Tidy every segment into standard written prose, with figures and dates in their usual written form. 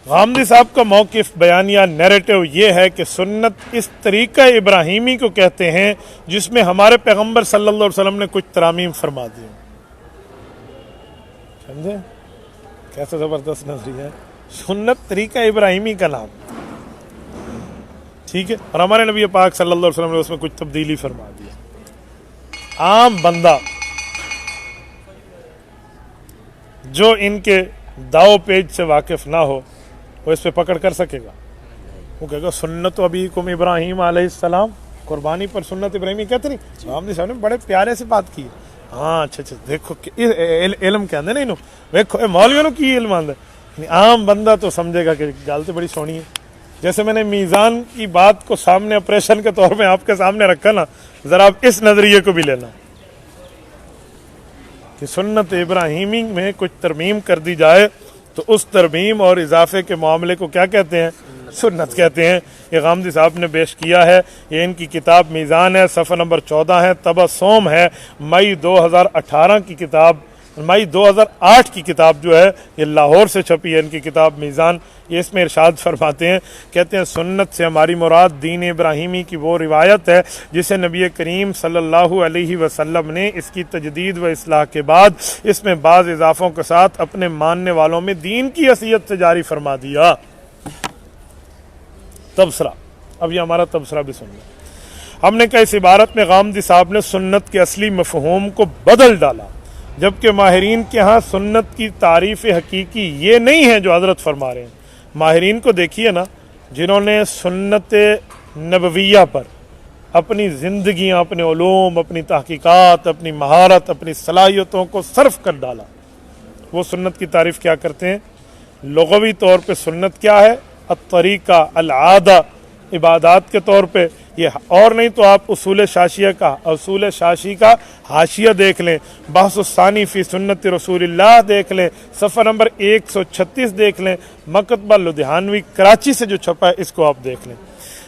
غامدی صاحب کا موقف بیانیہ نیریٹو یہ ہے کہ سنت اس طریقہ ابراہیمی کو کہتے ہیں جس میں ہمارے پیغمبر صلی اللہ علیہ وسلم نے کچھ ترامیم فرما دی. سمجھے کیسا زبردست نظریہ ہے. سنت طریقہ ابراہیمی کا نام, ٹھیک ہے, اور ہمارے نبی پاک صلی اللہ علیہ وسلم نے اس میں کچھ تبدیلی فرما دیا. عام بندہ جو ان کے داؤ پیج سے واقف نہ ہو وہ اس پہ پکڑ کر سکے گا. وہ کہے گا سنت ابیکم ابراہیم علیہ السلام, قربانی پر سنت ابراہیمی کہتے نہیں. غامدی صاحب نے بڑے پیارے سے بات کی. ہاں اچھا دیکھو علم کے اندر نہیں نو دیکھو مولویوں کی علم آندہ. عام بندہ تو سمجھے گا کہ گل تو بڑی سونی ہے. جیسے میں نے میزان کی بات کو سامنے آپریشن کے طور پہ آپ کے سامنے رکھا نا, ذرا آپ اس نظریے کو بھی لینا کہ سنت ابراہیمی میں کچھ ترمیم کر دی جائے تو اس ترمیم اور اضافے کے معاملے کو کیا کہتے ہیں؟ سنت کہتے ہیں. یہ غامدی صاحب نے پیش کیا ہے. یہ ان کی کتاب میزان ہے, صفحہ نمبر 14 ہے. طبع سوم ہے, مئی 2018 کی کتاب, مئی 2008 کی کتاب جو ہے یہ لاہور سے چھپی ہے ان کی کتاب میزان. یہ اس میں ارشاد فرماتے ہیں, کہتے ہیں سنت سے ہماری مراد دین ابراہیمی کی وہ روایت ہے جسے نبی کریم صلی اللہ علیہ وسلم نے اس کی تجدید و اصلاح کے بعد اس میں بعض اضافوں کے ساتھ اپنے ماننے والوں میں دین کی حیثیت سے جاری فرما دیا. تبصرہ, اب یہ ہمارا تبصرہ بھی سن لیں. ہم نے کہا اس عبارت میں غامدی صاحب نے سنت کے اصلی مفہوم کو بدل ڈالا, جبکہ ماہرین کے ہاں سنت کی تعریف حقیقی یہ نہیں ہے جو حضرت فرما رہے ہیں. ماہرین کو دیکھیے نا, جنہوں نے سنت نبویہ پر اپنی زندگیاں, اپنے علوم, اپنی تحقیقات, اپنی مہارت, اپنی صلاحیتوں کو صرف کر ڈالا, وہ سنت کی تعریف کیا کرتے ہیں؟ لغوی طور پہ سنت کیا ہے؟ الطریقہ, العادہ, عبادات کے طور پہ یہ, اور نہیں تو آپ اصول شاشی کا حاشیہ دیکھ لیں, بحث الثانی فی سنت رسول اللہ دیکھ لیں, صفحہ نمبر 136 دیکھ لیں, مکتبہ لدھیانوی کراچی سے جو چھپا ہے اس کو آپ دیکھ لیں.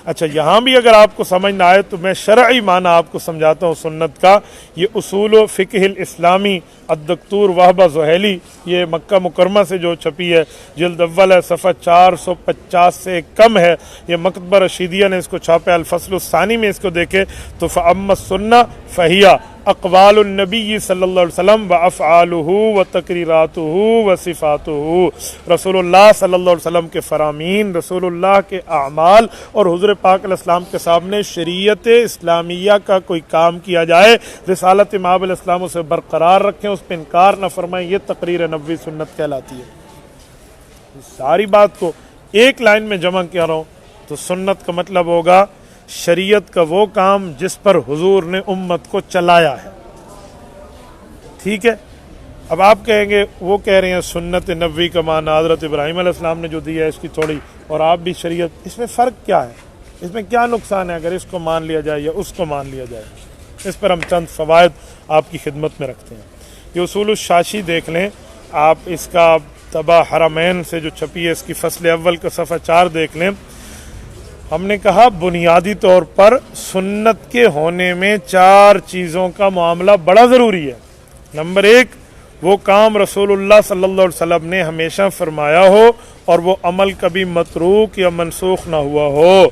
اچھا یہاں بھی اگر آپ کو سمجھ نہ آئے تو میں شرعی معنی آپ کو سمجھاتا ہوں سنت کا. یہ اصول و فقہ الاسلامی الدکتور وہبہ زحیلی, یہ مکہ مکرمہ سے جو چھپی ہے, جلد اول ہے, صفحہ 450 سے کم ہے. یہ مکتبہ رشیدیہ نے اس کو چھاپا, الفصل الثانی میں اس کو دیکھے تو فَأَمَّا السُّنَّةُ فَهِيَ اقوال النبی صلی اللہ علیہ وسلم وافعالہ وتقریراتہ وصفاتہ. رسول اللہ صلی اللہ علیہ وسلم کے فرامین, رسول اللہ کے اعمال اور حضور پاک علیہ السلام کے سامنے شریعت اسلامیہ کا کوئی کام کیا جائے, رسالت مآب علیہ السلام اسے برقرار رکھیں, اس پہ انکار نہ فرمائیں, یہ تقریر نبوی سنت کہلاتی ہے. ساری بات کو ایک لائن میں جمع کیا رہا ہوں تو سنت کا مطلب ہوگا شریعت کا وہ کام جس پر حضور نے امت کو چلایا ہے. ٹھیک ہے, اب آپ کہیں گے وہ کہہ رہے ہیں سنت نبوی کا معنی حضرت ابراہیم علیہ السلام نے جو دیا ہے اس کی تھوڑی, اور آپ بھی شریعت, اس میں فرق کیا ہے؟ اس میں کیا نقصان ہے اگر اس کو مان لیا جائے یا اس کو مان لیا جائے؟ اس پر ہم چند فوائد آپ کی خدمت میں رکھتے ہیں. یہ اصول الشاشی دیکھ لیں آپ, اس کا طبع حرمین سے جو چھپی ہے اس کی فصل اول کا صفحہ 4 دیکھ لیں. ہم نے کہا بنیادی طور پر سنت کے ہونے میں 4 چیزوں کا معاملہ بڑا ضروری ہے. نمبر 1, وہ کام رسول اللہ صلی اللہ علیہ وسلم نے ہمیشہ فرمایا ہو اور وہ عمل کبھی متروک یا منسوخ نہ ہوا ہو.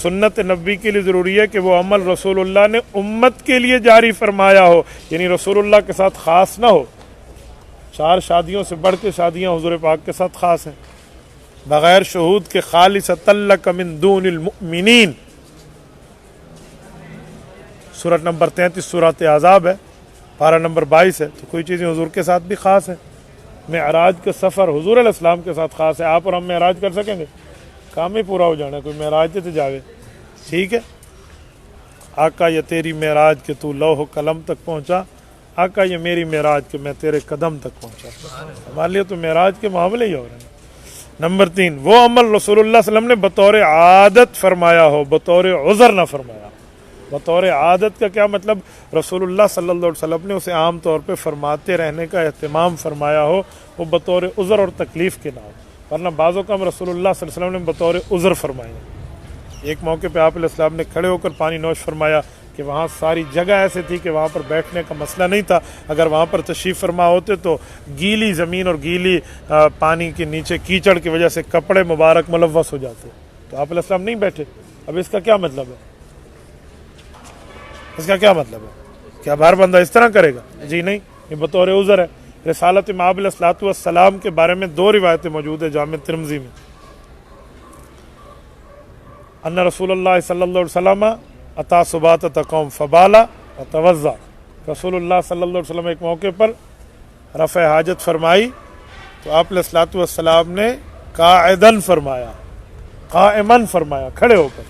سنت نبوی کے لیے ضروری ہے کہ وہ عمل رسول اللہ نے امت کے لیے جاری فرمایا ہو, یعنی رسول اللہ کے ساتھ خاص نہ ہو. 4 شادیوں سے بڑھ کے شادیاں حضور پاک کے ساتھ خاص ہیں, بغیر شہود کے خالصۃ لک من دون المؤمنین. سورۃ نمبر 33 سورۃ احزاب ہے, پارہ نمبر 22 ہے. تو کوئی چیزیں حضور کے ساتھ بھی خاص ہیں. معراج کا سفر حضور علیہ السلام کے ساتھ خاص ہے. آپ اور ہم معراج کر سکیں گے؟ کام ہی پورا ہو جانا ہے, کوئی معراج تے جاوے. ٹھیک ہے, آقا یہ تیری معراج کہ تو لوح و قلم تک پہنچا, آقا یہ میری معراج کہ میں تیرے قدم تک پہنچا. ہمارے لیے تو معراج کے معاملے ہی ہو رہے ہیں. نمبر 3, وہ عمل رسول اللہ صلی اللہ علیہ وسلم نے بطور عادت فرمایا ہو, بطور عذر نہ فرمایا. بطور عادت کا کیا مطلب؟ رسول اللہ صلی اللہ علیہ وسلم نے اسے عام طور پہ فرماتے رہنے کا اہتمام فرمایا ہو, وہ بطور عذر اور تکلیف کے نہ ہو. ورنہ بعضوں کا رسول اللہ صلی اللہ علیہ وسلم نے بطور عذر فرمایا. ایک موقع پہ آپ علیہ السلام نے کھڑے ہو کر پانی نوش فرمایا کہ وہاں ساری جگہ ایسے تھی کہ وہاں پر بیٹھنے کا مسئلہ نہیں تھا. اگر وہاں پر تشریف فرما ہوتے تو گیلی زمین اور گیلی پانی کے نیچے کیچڑ کی وجہ سے کپڑے مبارک ملوث ہو جاتے. تو آپ علیہ السلام نہیں بیٹھے. اب اس کا کیا مطلب ہے؟ اس کا کیا مطلب ہے؟ کیا ہر بندہ اس طرح کرے گا؟ جی نہیں، یہ بطور عذر ہے. رسالت مآب علیہ الصلوۃ والسلام کے بارے میں 2 روایتیں موجود ہیں جامع ترمذی میں. ان رسول اللہ صلی اللہ علیہ وسلم اتا سباتۃ قوم فبالا وتوضا. رسول اللہ صلی اللہ علیہ وسلم ایک موقع پر رفع حاجت فرمائی تو آپ علیہ الصلوۃ والسلام نے قاعدن فرمایا، قائمن فرمایا، کھڑے ہو کر.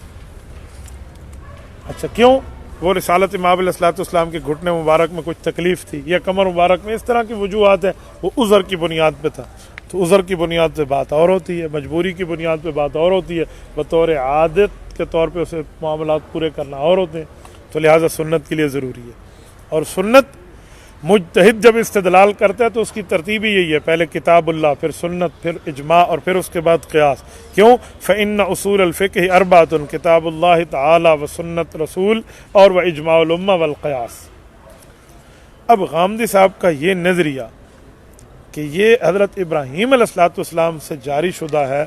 اچھا کیوں؟ وہ رسالت مآب علیہ الصلوۃ والسلام کے گھٹنے مبارک میں کچھ تکلیف تھی یا کمر مبارک میں، اس طرح کی وجوہات ہیں. وہ عذر کی بنیاد پہ تھا. تو عذر کی بنیاد پہ بات اور ہوتی ہے، مجبوری کی بنیاد پہ بات اور ہوتی ہے، بطور عادت کے طور پہ اسے معاملات پورے کرنا اور ہوتے ہیں. تو لہٰذا سنت کے لیے ضروری ہے. اور سنت مجتہد جب استدلال کرتا ہے تو اس کی ترتیب ہی یہی ہے، پہلے کتاب اللہ، پھر سنت، پھر اجماع، اور پھر اس کے بعد قیاس. کیوں؟ فإن اصول الفقہ اربعۃ کتاب اللہ تعالی و سنت رسول اور و اجماع الامہ والقیاس. اب غامدی صاحب کا یہ نظریہ کہ یہ حضرت ابراہیم علیہ الصلوۃ والسلام سے جاری شدہ ہے،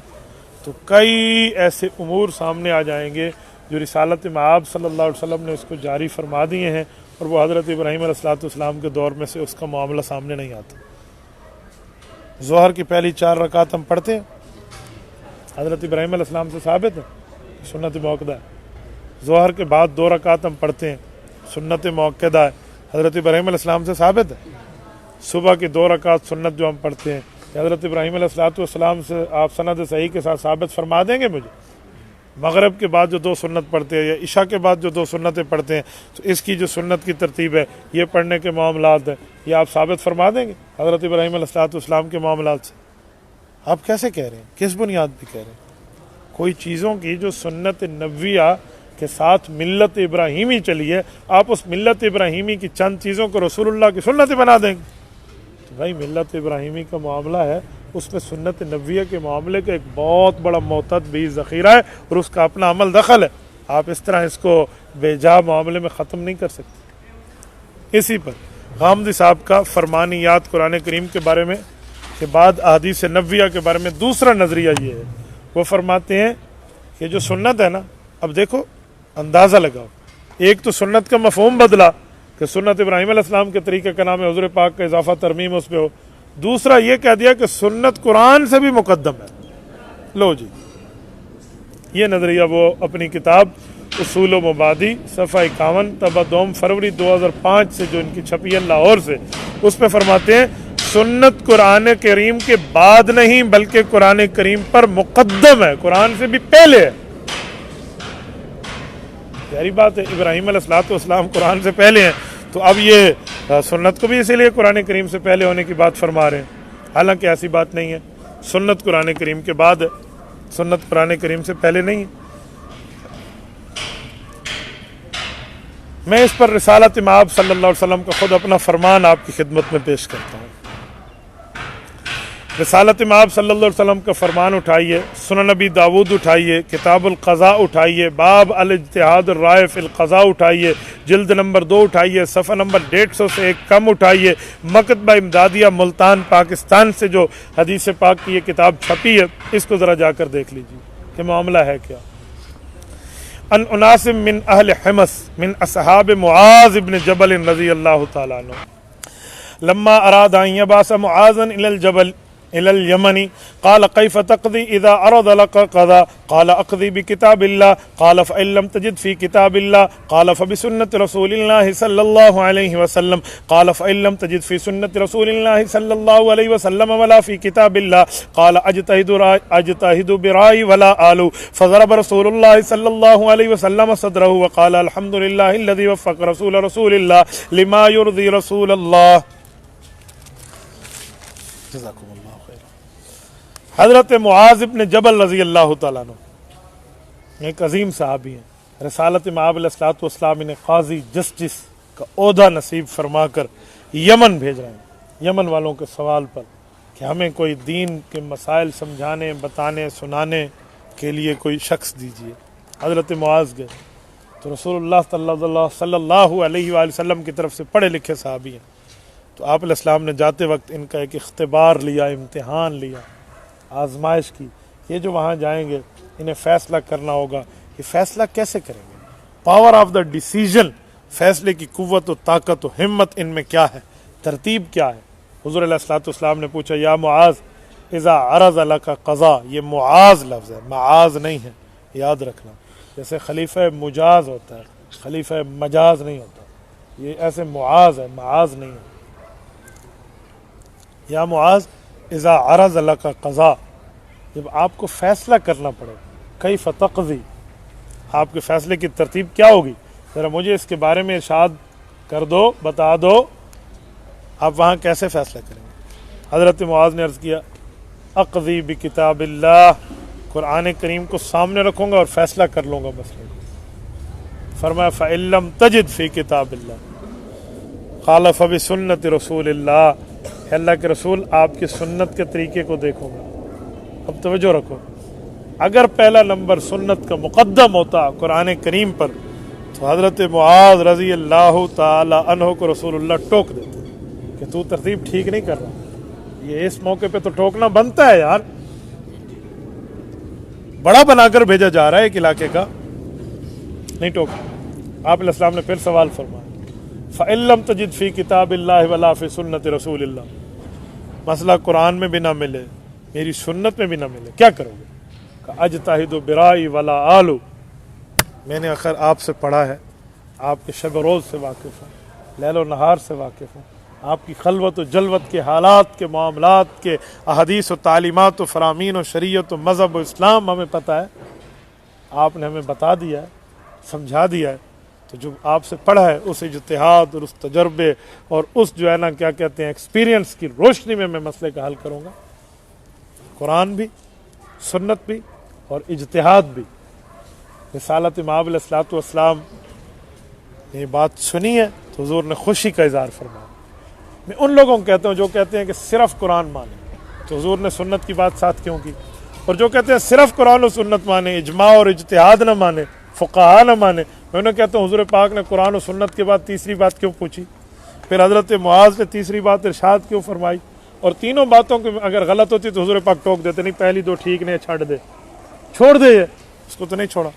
تو کئی ایسے امور سامنے آ جائیں گے جو رسالت مآب صلی اللہ علیہ وسلم نے اس کو جاری فرما دیے ہیں، اور وہ حضرت ابراہیم علیہ الصلوۃ والسلام کے دور میں سے اس کا معاملہ سامنے نہیں آتا. ظہر کی پہلی 4 رکعت ہم پڑھتے ہیں، حضرت ابراہیم علیہ السلام سے ثابت ہے، سنت موقدہ ہے. ظہر کے بعد 2 رکعت ہم پڑھتے ہیں، سنت موقدہ ہے، حضرت ابراہیم علیہ السلام سے ثابت ہے. صبح کی 2 رکعت سنت جو ہم پڑھتے ہیں، حضرت ابراہیم علیہ الصلوۃ والسلام سے آپ سند صحیح کے ساتھ ثابت فرما دیں گے مجھے؟ مغرب کے بعد جو 2 سنت پڑھتے ہیں یا عشاء کے بعد جو 2 سنتیں پڑھتے ہیں، تو اس کی جو سنت کی ترتیب ہے، یہ پڑھنے کے معاملات ہیں، یہ آپ ثابت فرما دیں گے حضرت ابراہیم علیہ الصلوۃ والسلام کے معاملات سے؟ آپ کیسے کہہ رہے ہیں؟ کس بنیاد پہ کہہ رہے ہیں؟ کوئی چیزوں کی جو سنت نبویہ کے ساتھ ملت ابراہیمی چلی ہے، آپ اس ملت ابراہیمی کی چند چیزوں کو رسول اللہ کی سنت بنا دیں گے؟ تو بھائی ملت ابراہیمی کا معاملہ ہے، اس میں سنت نبویہ کے معاملے کا ایک بہت بڑا معتد بھی ذخیرہ ہے، اور اس کا اپنا عمل دخل ہے. آپ اس طرح اس کو بے جا معاملے میں ختم نہیں کر سکتے. اسی پر غامدی صاحب کا فرمانیات قرآن کریم کے بارے میں کے بعد احادیث نبویہ کے بارے میں دوسرا نظریہ یہ ہے. وہ فرماتے ہیں کہ جو سنت ہے نا، اب دیکھو اندازہ لگاؤ، ایک تو سنت کا مفہوم بدلا کہ سنت ابراہیم علیہ السلام کے طریقہ کا نام ہے، حضور پاک کا اضافہ ترمیم اس پہ ہو. دوسرا یہ کہہ دیا کہ سنت قرآن سے بھی مقدم ہے. لو جی، یہ نظریہ وہ اپنی کتاب اصول و مبادی صفحہ 51 طبع 2 فروری 2005 سے جو ان کی چھپی ہے لاہور سے، اس پہ فرماتے ہیں سنت قرآن کریم کے بعد نہیں بلکہ قرآن کریم پر مقدم ہے، قرآن سے بھی پہلے ہے. پیاری بات ہے، ابراہیم علیہ الصلوۃ والسلام قرآن سے پہلے ہیں، تو اب یہ سنت کو بھی اسی لیے قرآن کریم سے پہلے ہونے کی بات فرما رہے ہیں. حالانکہ ایسی بات نہیں ہے، سنت قرآن کریم کے بعد ہے، سنت قرآن کریم سے پہلے نہیں ہے. میں اس پر رسالت مآب صلی اللہ علیہ وسلم کا خود اپنا فرمان آپ کی خدمت میں پیش کرتا ہوں. رسالت مآب صلی اللہ علیہ وسلم کا فرمان اٹھائیے، سنن نبی داود اٹھائیے، کتاب القضاء اٹھائیے، باب الاجتہاد الرائے فی القضاء اٹھائیے، جلد نمبر 2 اٹھائیے، صفحہ نمبر 150 سے ایک کم اٹھائیے. مکتبہ امدادیہ ملتان پاکستان سے جو حدیث پاک کی یہ کتاب چھپی ہے، اس کو ذرا جا کر دیکھ لیجیے کہ معاملہ ہے کیا. ان اناس من اہل حمص من اصحاب معاذ بن جبل رضی اللہ تعالیٰ عنہ لما اراد ان يبعث معاذا الى الجبل إلى اليمن قال كيف تقضي إذا عرض لك قضاء قال أقضي بكتاب الله قال فإن لم تجد في كتاب الله قال فبسنة رسول الله صلى الله عليه وسلم قال فإن لم تجد في سنة رسول الله صلى الله عليه وسلم ولا في كتاب الله قال أجتهد برأيي ولا آلو فضرب رسول الله صلى الله عليه وسلم صدره وقال الحمد لله الذي وفق رسول الله لما يرضي رسول الله. جزاكم الله. حضرت معاذ بن جبل رضی اللہ تعالیٰ عنہ ایک عظیم صحابی ہیں. رسالت مآب علیہ الصلوۃ والسلام انہیں قاضی جسٹس کا عہدہ نصیب فرما کر یمن بھیج رہے ہیں، یمن والوں کے سوال پر کہ ہمیں کوئی دین کے مسائل سمجھانے، بتانے، سنانے کے لیے کوئی شخص دیجیے. حضرت معاذ گئے، تو رسول اللہ صلی اللہ علیہ وآلہ وسلم کی طرف سے پڑھے لکھے صحابی ہیں، تو آپ علیہ السلام نے جاتے وقت ان کا ایک اختبار لیا، امتحان لیا، آزمائش کی. یہ جو وہاں جائیں گے انہیں فیصلہ کرنا ہوگا، یہ فیصلہ کیسے کریں گے؟ پاور آف دا ڈیسیژن، فیصلے کی قوت و طاقت و ہمت ان میں کیا ہے، ترتیب کیا ہے؟ حضور علیہ الصلوۃ والسلام نے پوچھا یا معاذ اذا عرض لک قضا، یہ معاذ لفظ ہے، معاذ نہیں ہے، یاد رکھنا. جیسے خلیفہ مجاز ہوتا ہے، خلیفہ مجاز نہیں ہوتا، یہ ایسے معاذ ہے، معاذ نہیں ہے. یا معاذ اذا عرض لک قضا، جب آپ کو فیصلہ کرنا پڑے، کیف تقضی، آپ کے فیصلے کی ترتیب کیا ہوگی، ذرا مجھے اس کے بارے میں ارشاد کر دو، بتا دو، آپ وہاں کیسے فیصلہ کریں گے؟ حضرت معاذ نے عرض کیا اقضی بکتاب اللہ، قرآن کریم کو سامنے رکھوں گا اور فیصلہ کر لوں گا مسئلے کو. فرمایا فإن لم تجد فی کتاب اللہ قال فبسنت رسول اللہ، اللہ کے رسول آپ کی سنت کے طریقے کو دیکھوں گا. اب توجہ رکھو، اگر پہلا نمبر سنت کا مقدم ہوتا قرآن کریم پر تو حضرت معاذ رضی اللہ تعالی عنہ کو رسول اللہ ٹوک دیتے کہ تو ترتیب ٹھیک نہیں کر رہا. یہ اس موقع پہ تو ٹوکنا بنتا ہے یار، بڑا بنا کر بھیجا جا رہا ہے ایک علاقے کا، نہیں ٹوکا. آپ علیہ السلام نے پھر سوال فرمایا فإن لم تجد فی کتاب اللہ ولا فی سنت رسول اللہ، مسئلہ قرآن میں بھی نہ ملے، میری سنت میں بھی نہ ملے، کیا کرو گے؟ اجتہد برائی ولا آلو، میں نے آخر آپ سے پڑھا ہے، آپ کے شب و روز سے واقف ہوں، لیل و نہار سے واقف ہوں، آپ کی خلوت و جلوت کے حالات کے، معاملات کے، احادیث و تعلیمات و فرامین و شریعت و مذہب و اسلام ہمیں پتہ ہے، آپ نے ہمیں بتا دیا ہے، سمجھا دیا ہے. تو جو آپ سے پڑھا ہے اس اجتہاد اور اس تجربے اور اس جو ہے نا کیا کہتے ہیں ایکسپیرینس کی روشنی میں مسئلے کا حل کروں گا. قرآن بھی، سنت بھی اور اجتہاد بھی. رسالت امام علیہ الصلوۃ والسلام نے یہ بات سنی ہے تو حضور نے خوشی کا اظہار فرمایا. میں ان لوگوں کو کہتا ہوں جو کہتے ہیں کہ صرف قرآن مانے، تو حضور نے سنت کی بات ساتھ کیوں کی؟ اور جو کہتے ہیں صرف قرآن و سنت مانے، اجماع اور اجتہاد نہ مانے، فقہا نہ مانے، میں انہیں کہتا ہوں حضور پاک نے قرآن و سنت کے بعد تیسری بات کیوں پوچھی؟ پھر حضرت معاذ نے تیسری بات ارشاد کیوں فرمائی؟ اور تینوں باتوں کے اگر غلط ہوتی تو حضور پاک ٹوک دیتے، نہیں پہلی دو ٹھیک نہیں، چھوڑ دے یہ، اس کو تو نہیں چھوڑا.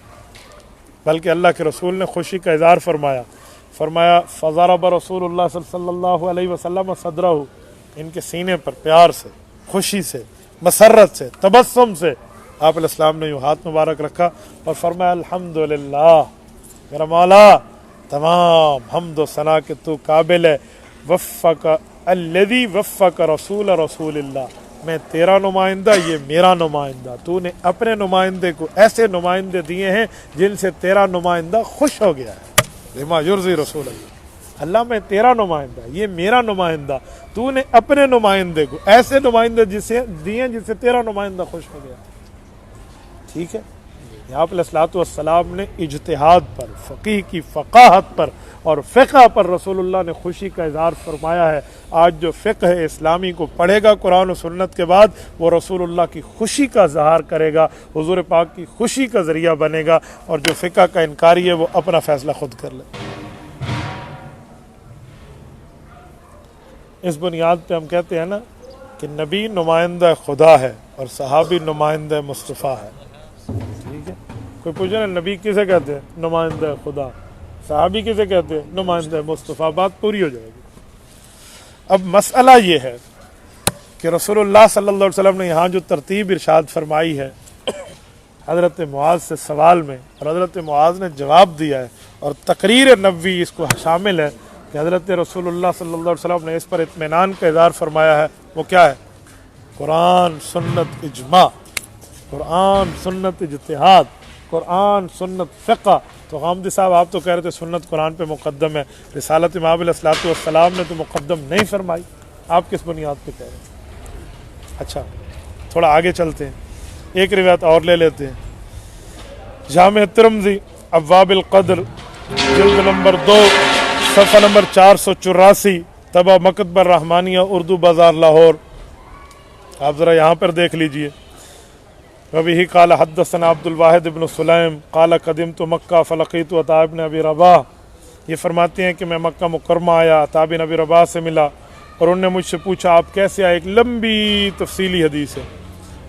بلکہ اللہ کے رسول نے خوشی کا اظہار فرمایا فضرب رسول اللہ صلی اللہ علیہ وسلم صدرہ، ان کے سینے پر پیار سے، خوشی سے، مسرت سے، تبسم سے آپ علیہ السلام نے یوں ہاتھ مبارک رکھا اور فرمایا الحمدللہ، میرا مولا تمام حمد و ثنا کہ تو قابل ہے، وفق الذی وفق رسول اللہ، میں تیرا نمائندہ، یہ میرا نمائندہ، تو نے اپنے نمائندے کو ایسے نمائندے دیے ہیں جن سے تیرا نمائندہ خوش ہو گیا ہے. لما یرضی رسول اللہ میں تیرا نمائندہ، یہ میرا نمائندہ، تو نے اپنے نمائندے کو ایسے نمائندے جسے دیے جس سے تیرا نمائندہ خوش ہو گیا. ٹھیک ہے، یہاں پر الصلوۃ والسلام نے اجتہاد پر، فقیہ کی فقاہت پر اور فقہ پر رسول اللہ نے خوشی کا اظہار فرمایا ہے. آج جو فقہ اسلامی کو پڑھے گا قرآن و سنت کے بعد، وہ رسول اللہ کی خوشی کا اظہار کرے گا، حضور پاک کی خوشی کا ذریعہ بنے گا. اور جو فقہ کا انکاری ہے وہ اپنا فیصلہ خود کر لے. اس بنیاد پہ ہم کہتے ہیں نا کہ نبی نمائندہ خدا ہے اور صحابی نمائندہ مصطفیٰ ہے. ٹھیک ہے، کوئی پوچھے نا نبی کسے کہتے ہیں؟ نمائندہ خدا. صحابی کسے کہتے ہیں؟ نمائندہ مصطفیٰ. بات پوری ہو جائے گی. اب مسئلہ یہ ہے کہ رسول اللہ صلی اللہ علیہ وسلم نے یہاں جو ترتیب ارشاد فرمائی ہے حضرت معاذ سے سوال میں، اور حضرت معاذ نے جواب دیا ہے، اور تقریر نبوی اس کو شامل ہے کہ حضرت رسول اللہ صلی اللہ علیہ وسلم نے اس پر اطمینان کا اظہار فرمایا ہے. وہ کیا ہے؟ قرآن سنت اجماع، قرآن سنت اجتہاد، قرآن سنت فقہ. تو غامدی صاحب آپ تو کہہ رہے تھے سنت قرآن پہ مقدم ہے، رسالت امام علیہ الصلوۃ والسلام نے تو مقدم نہیں فرمائی، آپ کس بنیاد پہ کہہ رہے ہیں؟ اچھا تھوڑا آگے چلتے ہیں، ایک روایت اور لے لیتے ہیں. جامع ترمذی ابواب القدر جلد نمبر 2 صفحہ نمبر 484، طبع مکتبہ الرحمانیہ، اردو بازار لاہور. آپ ذرا یہاں پر دیکھ لیجئے. وبه قال حدثنا عبد الواحد بن سلیم قال قدمت مکہ فلقیت عطاء بن ابی رباح، یہ فرماتے ہیں کہ میں مکہ مکرمہ آیا، عطاء بن ابی رباح سے ملا اور انہوں نے مجھ سے پوچھا آپ کیسے آئے، ایک لمبی تفصیلی حدیث ہے،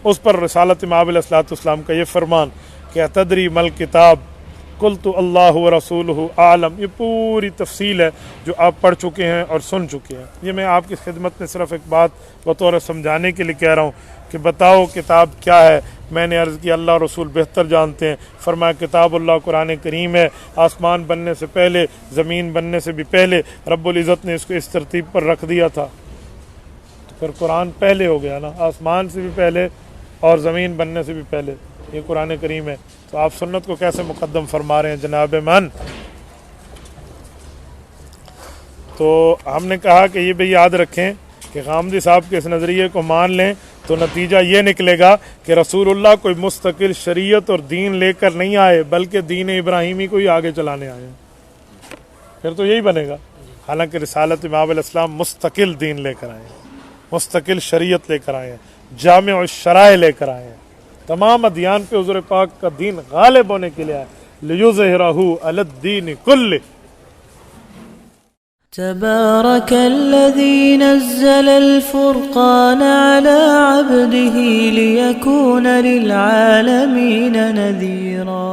اس پر رسالت امام علیہ الصلوۃ والسلام کا یہ فرمان کہ اتدری مل کتاب قلت اللہ ورسولہ عالم، یہ پوری تفصیل ہے جو آپ پڑھ چکے ہیں اور سن چکے ہیں۔ یہ میں آپ کی خدمت میں صرف ایک بات بطور سمجھانے کے لیے کہہ رہا ہوں کہ بتاؤ کتاب کیا ہے۔ میں نے عرض کیا اللہ رسول بہتر جانتے ہیں، فرمایا کتاب اللہ قرآن کریم ہے، آسمان بننے سے پہلے، زمین بننے سے بھی پہلے رب العزت نے اس کو اس ترتیب پر رکھ دیا تھا، تو پھر قرآن پہلے ہو گیا نا، آسمان سے بھی پہلے اور زمین بننے سے بھی پہلے، یہ قرآن کریم ہے، تو آپ سنت کو کیسے مقدم فرما رہے ہیں جناب من؟ تو ہم نے کہا کہ یہ بھی یاد رکھیں کہ غامدی صاحب کے اس نظریے کو مان لیں تو نتیجہ یہ نکلے گا کہ رسول اللہ کوئی مستقل شریعت اور دین لے کر نہیں آئے بلکہ دین ابراہیمی کو ہی آگے چلانے آئے، پھر تو یہی بنے گا۔ حالانکہ رسالت امام علیہ السلام مستقل دین لے کر آئے ہیں، مستقل شریعت لے کر آئے ہیں، جامع الشرائع لے کر آئے ہیں، تمام ادیان پہ حضور پاک کا دین غالب ہونے کے لیے آئے، لِيُظْهِرَهُ عَلَى الدِّينِ كُلِّهِ۔ تبارك الذي نزل الفرقان على عبده ليكون للعالمين نذيرا